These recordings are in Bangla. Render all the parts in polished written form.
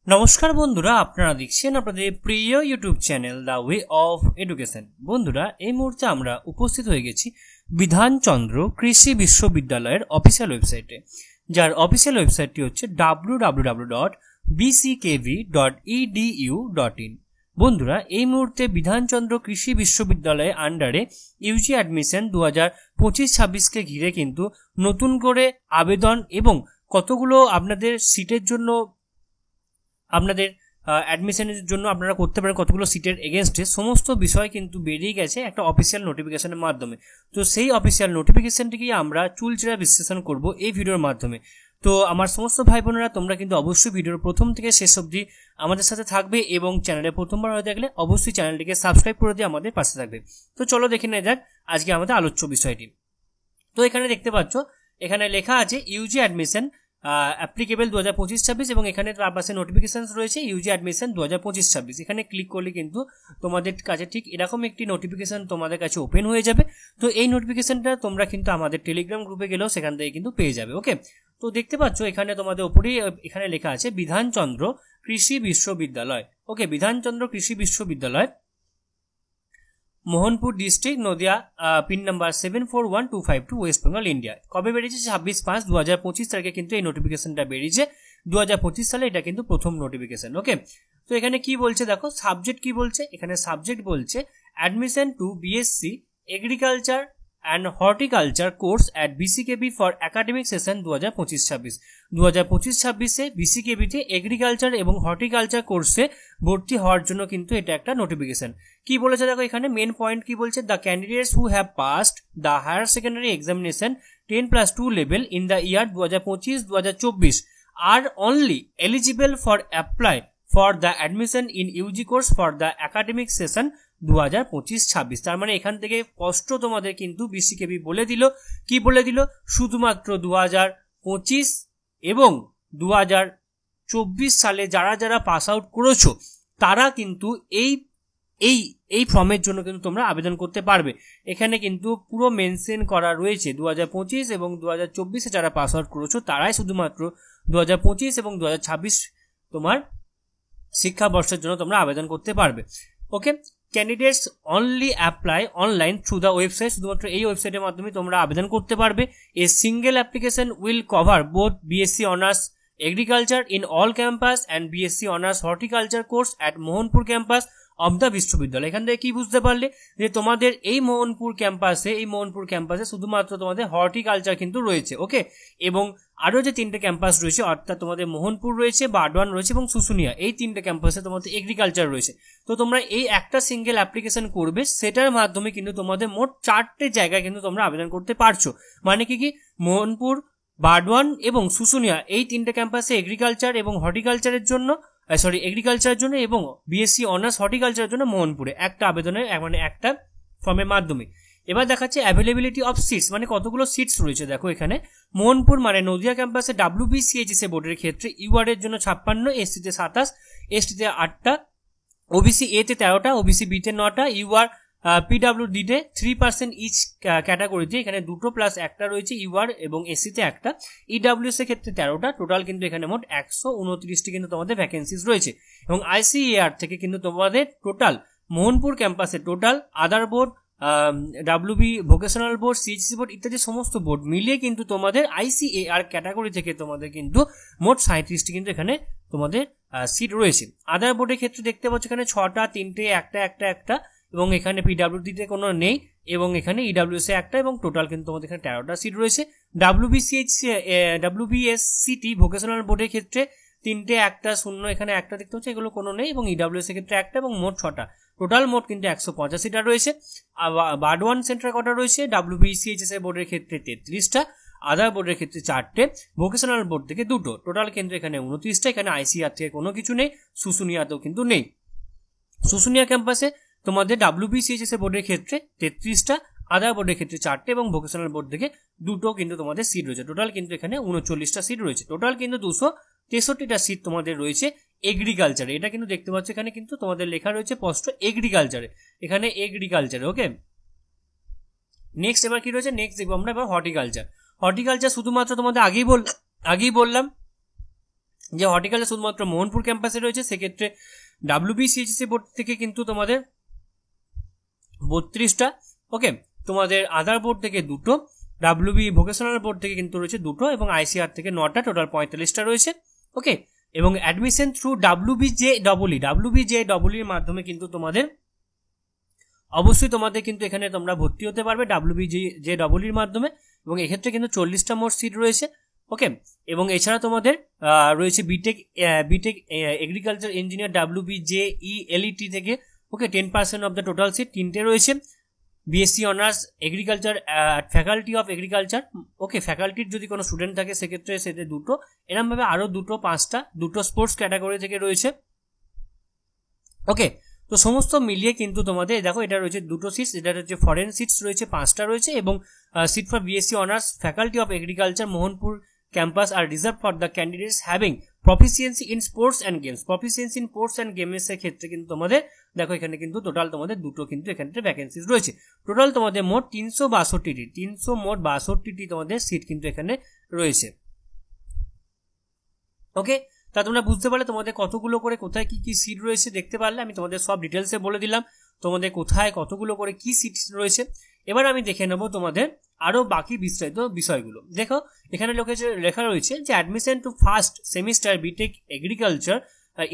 নমস্কার বন্ধুরা, আপনারা দেখছেন আপনাদের প্রিয় YouTube channel the way of education. বন্ধুরা, এই মুহূর্তে আমরা উপস্থিত হয়ে গেছি বিধানচন্দ্র কৃষি বিশ্ববিদ্যালয়ের অফিসিয়াল ওয়েবসাইটে, যার অফিসিয়াল ওয়েবসাইটটি হচ্ছে www.bckv.edu.in। বন্ধুরা, এই মুহূর্তে বিধানচন্দ্র কৃষি বিশ্ববিদ্যালয়ের আন্ডারে ইউজি অ্যাডমিশন 2025-26কে ঘিরে কিন্তু নতুন করে আবেদন এবং কতগুলো আপনাদের সিটের জন্য আপনাদের অ্যাডমিশনের জন্য আপনারা করতে পারেন, কতগুলো সিটের এগেনস্টে সমস্ত বিষয় কিন্তু বেরিয়ে গেছে একটা অফিসিয়াল নোটিফিকেশনের মাধ্যমে। তো সেই অফিসিয়াল নোটিফিকেশনটিকেই আমরা চুলচেরা বিশ্লেষণ করব এই ভিডিওর মাধ্যমে। তো আমার সমস্ত ভাই বোনেরা, তোমরা কিন্তু অবশ্যই ভিডিওর প্রথম থেকে শেষ অবধি আমাদের সাথে থাকবে এবং চ্যানেলে প্রথমবার হয়ে থাকলে অবশ্যই চ্যানেলটিকে সাবস্ক্রাইব করে দিয়ে আমাদের পাশে থাকবে। তো চলো দেখে নেওয়া যাক আজকে আমাদের আলোচ্য বিষয়টি। তো এখানে দেখতে পাচ্ছ, এখানে লেখা আছে ইউজি অ্যাডমিশন অ্যাপ্লিকেবল 2025-26 এবং এখানে তার পাশে নোটিফিকেশন রয়েছে ইউজি অ্যাডমিশন 2025-26। এখানে ক্লিক করলে কিন্তু তোমাদের কাছে ঠিক এরকম একটি নোটিফিকেশন তোমাদের কাছে ওপেন হয়ে যাবে। তো এই নোটিফিকেশনটা তোমরা কিন্তু আমাদের টেলিগ্রাম গ্রুপে গেলেও সেখান থেকে কিন্তু পেয়ে যাবে। ওকে, তো দেখতে পাচ্ছ এখানে তোমাদের উপরেই এখানে লেখা আছে বিধানচন্দ্র কৃষি বিশ্ববিদ্যালয়। ওকে, বিধানচন্দ্র কৃষি বিশ্ববিদ্যালয়, Mohanpur district, Nadia, pin number 741252, West Bengal, India. কবে বেরিয়েছে? 26/5/2025 তারিখে কিন্তু এই নোটিফিকেশনটা বেরিয়েছে। 2025 সালে এটা কিন্তু প্রথম নোটিফিকেশন। ওকে, তো এখানে কি বলছে দেখো, সাবজেক্ট কি বলছে। এখানে সাবজেক্ট বলছে admission to BSc agriculture and horticulture course at BCKV for academic session 2025-26। 2025-26-এ বিসিকেবিতে এগ্রিকালচার এবং হর্টিকালচার কোর্সে ভর্তি হওয়ার জন্য কিন্তু এটা একটা নোটিফিকেশন। কি বলেছে দেখো, এখানে মেন পয়েন্ট কি বলছে, the candidates who have passed the higher secondary examination 10+2 level in the year 2025-2024 are only eligible for apply for the admission in UG course for the academic session 2025-26। তার মানে এখান থেকে স্পষ্ট তোমাদের কিন্তু বিসিকেবি বলে দিল, কি বলে দিল, শুধুমাত্র 2025 এবং 2024 সালে যারা যারা পাস আউট করেছো তারা কিন্তু এই এই এই ফর্মের জন্য কিন্তু তোমরা আবেদন করতে পারবে। এখানে কিন্তু পুরো মেনশন করা রয়েছে 2025 এবং 2024-এ যারা পাস আউট করেছো তারাই শুধুমাত্র 2025 এবং 2026 তোমার শিক্ষাবর্ষের জন্য তোমরা আবেদন করতে পারবে। Okay, candidates only apply online through the website, শুধুমাত্র এই ওয়েবসাইটের মাধ্যমে তোমরা আবেদন করতে পারবে। A single application will cover both BSc honours agriculture in all campus and BSc honours horticulture course at Mohanpur campus of the বিশ্ববিদ্যালয়। এখান থেকে কি বুঝতে পারলে যে তোমাদের এই মোহনপুর ক্যাম্পাসে শুধুমাত্র তোমাদের হর্টিকালচার কিন্তু রয়েছে। ওকে, এবং আরও যে তিনটে ক্যাম্পাস রয়েছে, অর্থাৎ তোমাদের মোহনপুর রয়েছে, বারডোয়ান রয়েছে এবং শুশুনিয়া, এই তিনটে ক্যাম্পাসে তোমাদের এগ্রিকালচার রয়েছে। তো তোমরা এই একটা সিঙ্গেল অ্যাপ্লিকেশন করবে, সেটার মাধ্যমে কিন্তু তোমাদের মোট 4টে জায়গায় কিন্তু তোমরা আবেদন করতে পারছো। মানে কি মোহনপুর, বারডোয়ান এবং শুশুনিয়া, এই তিনটে ক্যাম্পাসে এগ্রিকালচার এবং হর্টিকালচারের জন্য এগ্রিকালচারের জন্য এবং বিএসসি অনার্স হর্টিকালচারের জন্য মোহনপুরে একটা আবেদনের মানে একটা ফর্মের মাধ্যমে। এবার দেখাচ্ছে অ্যাভেলেবিলিটি অফ সিটস, মানে কতগুলো সিটস রয়েছে। দেখো এখানে মোহনপুর মানে নদিয়া ক্যাম্পাসে WBCHS বোর্ডের ক্ষেত্রে ইউআর এর জন্য 56, এসটিতে 27, এসটিতে 8টা, ওবিসি এ তে 13টা, ওবিসি বি তে 9টা, ইউআর পিডাব্লিউডি তে 3% ইচ ক্যাটাগরিতে এখানে 2টো প্লাস একটা রয়েছে ইউআর এবং এসসিতে একটা, ইডাব্লিউএস এর ক্ষেত্রে 13টা। টোটাল কিন্তু এখানে মোট 129টি কিন্তু তোমাদের ভ্যাকেন্সিস রয়েছে। এবং আইসিএআর থেকে কিন্তু তোমাদের টোটাল মোহনপুর ক্যাম্পাসে total other board, WB vocational board, CHC board ইত্যাদি সমস্ত বোর্ড মিলিয়ে কিন্তু তোমাদের আইসিএআর ক্যাটাগরি থেকে তোমাদের কিন্তু মোট 37টি কিন্তু এখানে তোমাদের সিট রয়েছে। আদার বোর্ডের ক্ষেত্রে দেখতে পাচ্ছ এখানে 6টা, 3টে, একটা এবং এখানে পিডাব্লিউডিতে কোনো নেই এবং এখানে ইডাব্লিউএস এ একটা এবং টোটাল কিন্তু তোমাদের এখানে 13টা সিট রয়েছে। WBSCT ভোকেশনাল বোর্ডের ক্ষেত্রে 3টে, 1টা, 0, এখানে একটা দেখতে হচ্ছে, এগুলো কোনো নেই এবং ইডাব্লিউএস এর ক্ষেত্রে একটা এবং মোট 6টা, টোটাল মোট কিন্তু 185টা রয়েছে। বারডোয়ান সেন্টার কটা রয়েছে, WBCHS বোর্ডের ক্ষেত্রে 33টা, আদার বোর্ডের ক্ষেত্রে 4টে, ভোকেশনাল বোর্ড থেকে 2টো, টোটাল কিন্তু এখানে 29টা। এখানে আইসিআর থেকে কোনো কিছু নেই, শুশুনিয়াতেও কিন্তু নেই। শুশুনিয়া ক্যাম্পাসে তোমাদের WBCHS বোর্ডের ক্ষেত্রে 33টা, আদার বোর্ডের ক্ষেত্রে 4টে এবং ভোকেশনাল বোর্ড থেকে 2টো কিন্তু তোমাদের সিট রয়েছে। টোটাল কিন্তু এখানে 39টা সিট রয়েছে। টোটাল কিন্তু 263টা সিট তোমাদের রয়েছে এগ্রিকালচারে। এটা কিন্তু দেখতে পাচ্ছ এখানে কিন্তু তোমাদের লেখা রয়েছে স্পষ্ট এগ্রিকালচারে, এখানে এগ্রিকালচারে। ওকে, নেক্সট এবার কি রয়েছে, নেক্সট দেখবো আমরা এবার হর্টিকালচার। শুধুমাত্র তোমাদের আগেই বললাম যে হর্টিকালচার শুধুমাত্র মোহনপুর ক্যাম্পাসে রয়েছে, সেক্ষেত্রে WBCHSC বোর্ড থেকে কিন্তু তোমাদের 32টা, ওকে, তোমাদের আদার বোর্ড থেকে 2টো, WB ভোকেশনাল বোর্ড থেকে কিন্তু রয়েছে 2টো, এবং ICR থেকে 9টা, টোটাল 45টা রয়েছে, ওকে। এবং অ্যাডমিশন থ্রু WBJEE এর মাধ্যমে কিন্তু তোমাদের অবশ্যই তোমাদের কিন্তু এখানে তোমরা ভর্তি হতে পারবে WBJEE এর মাধ্যমে, এবং এক্ষেত্রে কিন্তু 40টা মোট সিট রয়েছে, ওকে। এবং এছাড়া তোমাদের রয়েছে বিটেক এগ্রিকালচার ইঞ্জিনিয়ার WBJELET থেকে, okay, 10% of the total seat 3টে রয়েছে। BSc honours agriculture faculty of agriculture, okay, ফ্যাকাল্টির যদি কোনো স্টুডেন্ট থাকে সেক্ষেত্রে সেটা 2টো, এরকমভাবে আরও 5টা, 2টো স্পোর্টস ক্যাটাগরি থেকে রয়েছে, ওকে। তো সমস্ত মিলিয়ে কিন্তু তোমাদের দেখো এটা রয়েছে 2টো সিটস, এটা হচ্ছে ফরেন সিটস রয়েছে 5টা রয়েছে, এবং seat for BSc honours faculty of agriculture Mohanpur campus are reserve for the candidates having proficiency in sports and games. Proficiency in sports and গেমসের ক্ষেত্রে কিন্তু তোমাদের দেখো এখানে কিন্তু টোটাল তোমাদের 2টো কিন্তু এখানে ভ্যাকেন্সিজ রয়েছে। টোটাল তোমাদের মোট 362টি তোমাদের সিট কিন্তু এখানে রয়েছে, ওকে। তা তোমরা বুঝতে পারলে তোমাদের কতগুলো করে কোথায় কি কি সিট রয়েছে দেখতে পারলে, আমি তোমাদের সব ডিটেলসে বলে দিলাম তোমাদের কোথায় কতগুলো করে কি সিট রয়েছে। এবার আমি দেখে নেব তোমাদের আরও বাকি বিস্তারিত বিষয়গুলো। দেখো এখানে লেখা রয়েছে যে admission to first semester BTech agriculture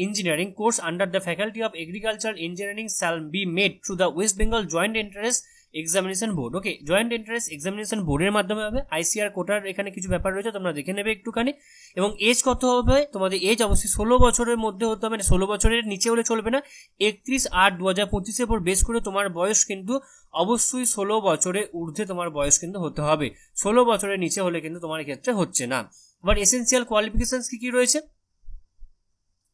engineering course under the faculty of agriculture engineering shall be made through the West Bengal joint entrance examination board, okay. Joint entrance examination বোর্ডের মাধ্যমে হবে। ICR কোটার এখানে কিছু ব্যাপার রয়েছে, তোমরা দেখে নেবে একটুখানি। এবং এজ কত হবে তোমাদের? এজ অবশ্যই 16 বছরের মধ্যে হতে হবে, 16 বছরের নিচে হলে চলবে না। 31/8/2025 উপর বেস করে তোমার বয়স কিন্তু অবশ্যই 16 বছরের ঊর্ধ্বে তোমার বয়স কিন্তু হতে হবে। 16 বছরের নিচে হলে কিন্তু তোমার ক্ষেত্রে হচ্ছে না। বাট এসেন্সিয়াল কোয়ালিফিকেশন কি রয়েছে?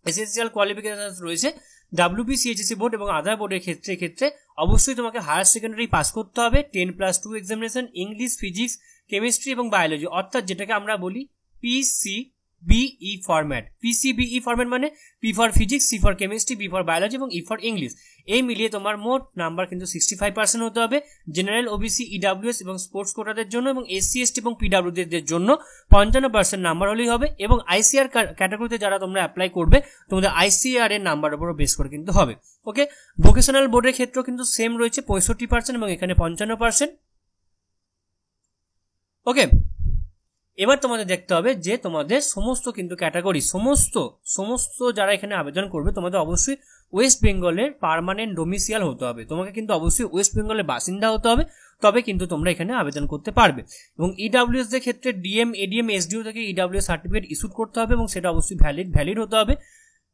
এসেন্সিয়াল কোয়ালিফিকেশন রয়েছে WBCHSC বোর্ড এবং আদার বোর্ডের ক্ষেত্রে অবশ্যই তোমাকে হায়ার সেকেন্ডারি পাস করতে হবে, 10+2 এক্সামিনেশন, ইংলিশ, ফিজিক্স, কেমিস্ট্রি এবং বায়োলজি, অর্থাৎ যেটাকে আমরা বলি PCBE ফরম্যাট। PCBE ফরম্যাট মানে P for physics, C for chemistry, B for biology এবং E ফর ইংলিশ। এই মিলিয়ে তোমার মোট নাম্বার কিন্তু 65% হতে হবে। জেনারেল, OBC, EWS এবং স্পোর্টস কোটাদের জন্য এবং SC, ST এবং PWDদের জন্য 55% নাম্বার হলেই হবে। এবং ICR ক্যাটাগরিতে যারা তোমরা অ্যাপ্লাই করবে তোমাদের ICR এর নাম্বারের উপর বেস করে কিন্তু হবে, ওকে। ভোকেশনাল বোর্ডের ক্ষেত্রেও কিন্তু সেম রয়েছে 65% এবং এখানে 55%, ওকে। এবার তোমাদের দেখতে হবে যে তোমাদের সমস্ত কিন্তু ক্যাটাগরি সমস্ত যারা এখানে আবেদন করবে তোমাদের অবশ্যই ওয়েস্ট বেঙ্গলের পার্মানেন্ট ডোমিসিয়াল হতে হবে। তোমাকে কিন্তু অবশ্যই ওয়েস্ট বেঙ্গলের বাসিন্দা হতে হবে, তবে কিন্তু তোমরা এখানে আবেদন করতে পারবে। এবং EWS এর ক্ষেত্রে DM, ADM, SDO থেকে EWS সার্টিফিকেট ইস্যুড করতে হবে এবং সেটা অবশ্যই ভ্যালিড হতে হবে।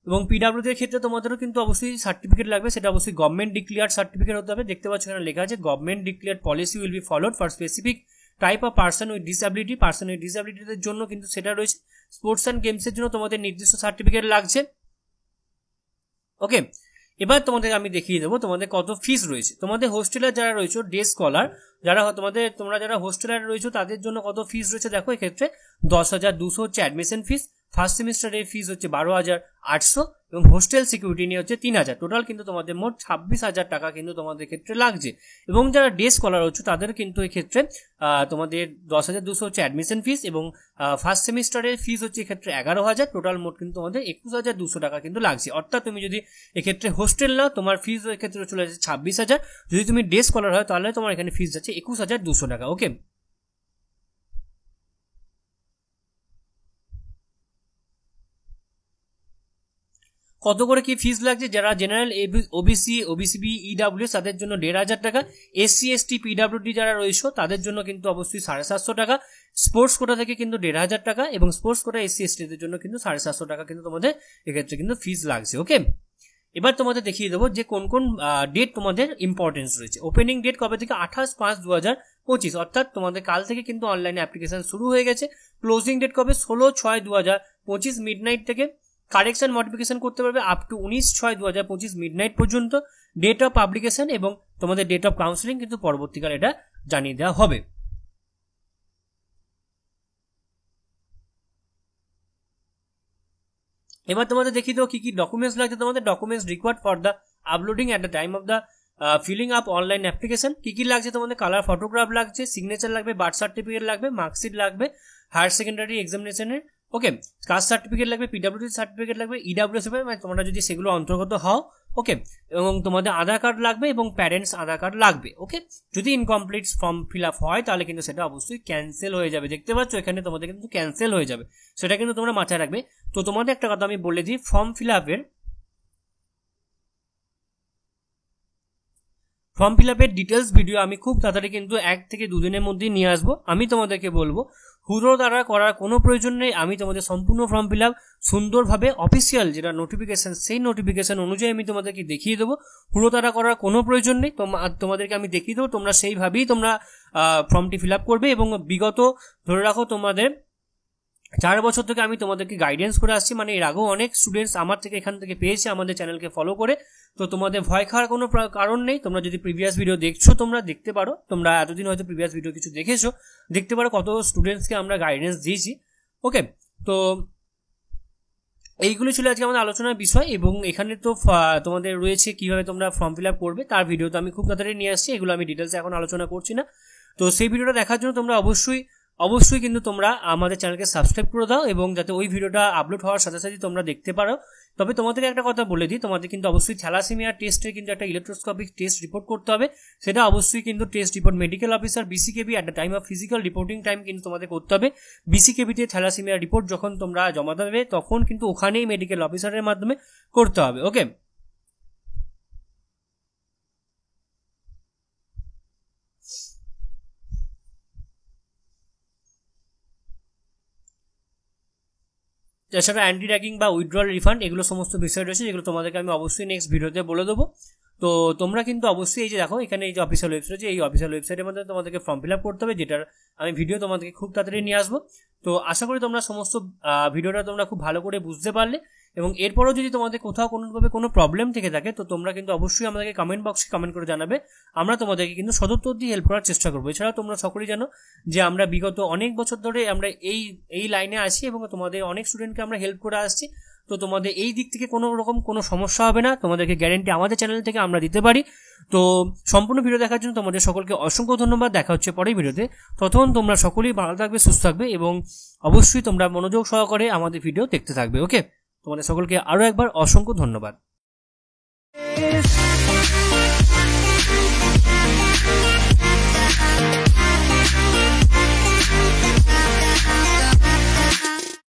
এবং PWD এর ক্ষেত্রে তোমাদেরও কিন্তু অবশ্যই সার্টিফিকেট লাগবে, সেটা অবশ্যই গভর্নমেন্ট ডিক্লেয়ার্ড সার্টিফিকেট হতে হবে। দেখতে পাচ্ছ এখানে লেখা আছে government declared policy will be followed for specific type of person with ডিসএবিলিটিদের জন্য কিন্তু সেটা রয়েছে। স্পোর্টস অ্যান্ড গেমসের জন্য তোমাদের নির্দিষ্ট সার্টিফিকেট লাগছে, ওকে। এবার তোমাদের আমি দেখিয়ে দেবো তোমাদের কত ফিস রয়েছে। তোমাদের হোস্টেলার যারা রয়েছে, ডে স্কলার যারা তোমরা যারা হোস্টেলার রয়েছে তাদের জন্য কত ফিস রয়েছে দেখো। এক্ষেত্রে 10,200 হচ্ছে অ্যাডমিশন ফিস, ফার্স্ট সেমিস্টারের ফিস হচ্ছে 12,800 এবং হোস্টেল সিকিউরিটি নিয়ে হচ্ছে 3,000। টোটাল কিন্তু তোমাদের মোট 26,000 টাকা কিন্তু তোমাদের ক্ষেত্রে লাগছে। এবং যারা ডে স্কলার হচ্ছে তাদের কিন্তু এক্ষেত্রে তোমাদের 10,200 হচ্ছে অ্যাডমিশন ফিস এবং ফার্স্ট সেমিস্টারের ফিস হচ্ছে এক্ষেত্রে 11,000। টোটাল মোট কিন্তু তোমাদের 21,200 টাকা কিন্তু লাগছে। অর্থাৎ তুমি যদি এক্ষেত্রে হোস্টেল নাও তোমার ফিস এক্ষেত্রে চলে যাচ্ছে 26,000, যদি তুমি ডে স্কলার হয় তাহলে তোমার এখানে ফিস যাচ্ছে 21,200 টাকা, ওকে। কত করে কি ফিস লাগছে? যারা জেনারেল, OBC, EWS তাদের জন্য 1,500 টাকা। SC, ST, PWD যারা রয়েছে তাদের জন্য কিন্তু অবশ্যই 750 টাকা। স্পোর্টস কোটা থেকে কিন্তু 1,500 টাকা এবং স্পোর্টস কোটা SC, ST দের জন্য কিন্তু 750 টাকা কিন্তু তোমাদের এক্ষেত্রে কিন্তু ফিস লাগছে, ওকে। এবার তোমাদের দেখিয়ে দেবো যে কোন কোন ডেট তোমাদের ইম্পর্টেন্স রয়েছে। ওপেনিং ডেট কবে থেকে? 28/5/2025, অর্থাৎ তোমাদের কাল থেকে কিন্তু অনলাইনে অ্যাপ্লিকেশন শুরু হয়ে গেছে। ক্লোজিং ডেট কবে? 16/6/2025 মিডনাইট থেকে। কারেকশন মডিফিকেশন করতে পারবে আপ টু 19/6/2025 মিডনাইট পর্যন্ত। ডেট অফ পাবলিকেশন এবং তোমাদের ডেট অফ কাউন্সিলিং কিন্তু পরবর্তীকালে এটা জানিয়ে দেওয়া হবে। এবার তোমাদের দেখিয়ে দেবো কি কি ডকুমেন্টস লাগছে। তোমাদের documents required for the uploading at the time of the filling up online application. কি কি লাগছে তোমাদের? কালার ফটোগ্রাফ লাগছে, সিগনেচার লাগবে, বার্থ সার্টিফিকেট লাগবে, মার্কশিট লাগবে, হায়ার সেকেন্ডারি এক্সামিনেশনের ওকে, কাস্ট সার্টিফিকেট লাগবে, পিডব্লিউডি সার্টিফিকেট লাগবে, ইডব্লিউএস মানে তোমরা যদি সেগুলো অন্তর্গত হও, ওকে, এবং তোমাদের আধার কার্ড লাগবে এবং প্যারেন্টস আধার কার্ড লাগবে। ওকে, যদি ইনকমপ্লিট ফর্ম ফিল আপ হয় তাহলে কিন্তু সেটা অবশ্যই ক্যান্সেল হয়ে যাবে। দেখতে পাচ্ছ এখানে তোমাদের কিন্তু ক্যান্সেল হয়ে যাবে, সেটা কিন্তু তোমরা মাথায় রাখবে। তো তোমাদের একটা কথা আমি বলে দিই, ফর্ম ফিল আপের ডিটেলস ভিডিও আমি খুব তাড়াতাড়ি কিন্তু 1 থেকে 2 দিনের মধ্যেই নিয়ে আসবো। আমি তোমাদেরকে বলবো হুড়ো দ্বারা করার কোনো প্রয়োজন নেই। আমি তোমাদের সম্পূর্ণ ফর্ম ফিল আপ সুন্দরভাবে অফিসিয়াল যেটা নোটিফিকেশন, সেই নোটিফিকেশন অনুযায়ী আমি তোমাদেরকে দেখিয়ে দেবো। হুড়ো দ্বারা করার কোনো প্রয়োজন নেই, তোমাদেরকে আমি দেখিয়ে দেবো, তোমরা সেইভাবেই তোমরা ফর্মটি ফিল আপ করবে। এবং বিগত ধরে রাখো তোমাদের 4 বছর থেকে আমি তোমাদেরকে গাইডেন্স করে আসছি, মানে এর আগেও অনেক স্টুডেন্টস আমার থেকে এখান থেকে পেয়েছে আমাদের চ্যানেলকে ফলো করে। তো তোমাদের ভয় খাওয়ার কোনো কারণ নেই। তোমরা যদি প্রিভিয়াস ভিডিও দেখছো তোমরা দেখতে পারো, তোমরা এতদিন হয়তো প্রিভিয়াস ভিডিও কিছু দেখেছো, দেখতে পারো কত স্টুডেন্টসকে আমরা গাইডেন্স দিয়েছি। ওকে, তো এইগুলো ছিল আজকে আমাদের আলোচনার বিষয়। এবং এখানে তো তোমাদের রয়েছে কিভাবে তোমরা ফর্ম ফিল আপ করবে, তার ভিডিও তো আমি খুব তাড়াতাড়ি নিয়ে আসছি, এগুলো আমি ডিটেলসে এখন আলোচনা করছি না। তো সেই ভিডিওটা দেখার জন্য তোমরা অবশ্যই কিন্তু তোমরা আমাদের চ্যানেলকে সাবস্ক্রাইব করে দাও, এবং যাতে ওই ভিডিওটা আপলোড হওয়ার সাথে সাথে তোমরা দেখতে পারো। তবে তোমাদেরকে একটা কথা বলে দিই, তোমাদের কিন্তু অবশ্যই থ্যালাসেমিয়া টেস্টের কিন্তু একটা ইলেকট্রোস্কোপিক টেস্ট রিপোর্ট করতে হবে। সেটা অবশ্যই কিন্তু test report medical officer BCKV at the time of physical reporting time কিন্তু তোমাদের করতে হবে। বিসিকেবিতে থ্যালাসেমিয়া রিপোর্ট যখন তোমরা জমা দেবে তখন কিন্তু ওখানেই মেডিকেল অফিসারের মাধ্যমে করতে হবে। ওকে, তাছাড়া অ্যান্টি র্যাগিং বা উইথড্রল রিফান্ড এগুলো সমস্ত বিষয় রয়েছে, যেগুলো তোমাদেরকে আমি অবশ্যই নেক্সট ভিডিওতে বলে দেবো। তো তোমরা কিন্তু অবশ্যই এই যে দেখো এখানে এই যে অফিসিয়াল ওয়েবসাইট আছে, এই অফিসিয়াল ওয়েবসাইটের মধ্যে তোমাদেরকে ফর্ম ফিল আপ করতে হবে, যেটার আমি ভিডিও তোমাদেরকে খুব তাড়াতাড়ি নিয়ে আসবো। তো আশা করি তোমরা সমস্ত ভিডিওটা তোমরা খুব ভালো করে বুঝতে পারলে। এবং এরপরও যদি তোমাদের কোথাও কোনোভাবে কোনো প্রবলেম থেকে থাকে তো তোমরা কিন্তু অবশ্যই আমাদেরকে কমেন্ট বক্সে কমেন্ট করে জানাবে, আমরা তোমাদেরকে কিন্তু সদুত্তর দিয়ে হেল্প করার চেষ্টা করবো। এছাড়াও তোমরা সকলেই জানো যে আমরা বিগত অনেক বছর ধরে আমরা এই লাইনে আছি এবং তোমাদের অনেক স্টুডেন্টকে আমরা হেল্প করে আসছি। তো তোমাদের এই দিক থেকে কোনো রকম কোনো সমস্যা হবে না, তোমাদেরকে গ্যারেন্টি আমাদের চ্যানেল থেকে আমরা দিতে পারি। তো সম্পূর্ণ ভিডিও দেখার জন্য তোমাদের সকলকে অসংখ্য ধন্যবাদ। দেখা হচ্ছে পরের ভিডিওতে, ততক্ষণ তোমরা সকলেই ভালো থাকবে, সুস্থ থাকবে এবং অবশ্যই তোমরা মনোযোগ সহকারে আমাদের ভিডিও দেখতে থাকবে। ওকে, তোমাদের সকলকে আরও একবার অসংখ্য ধন্যবাদ।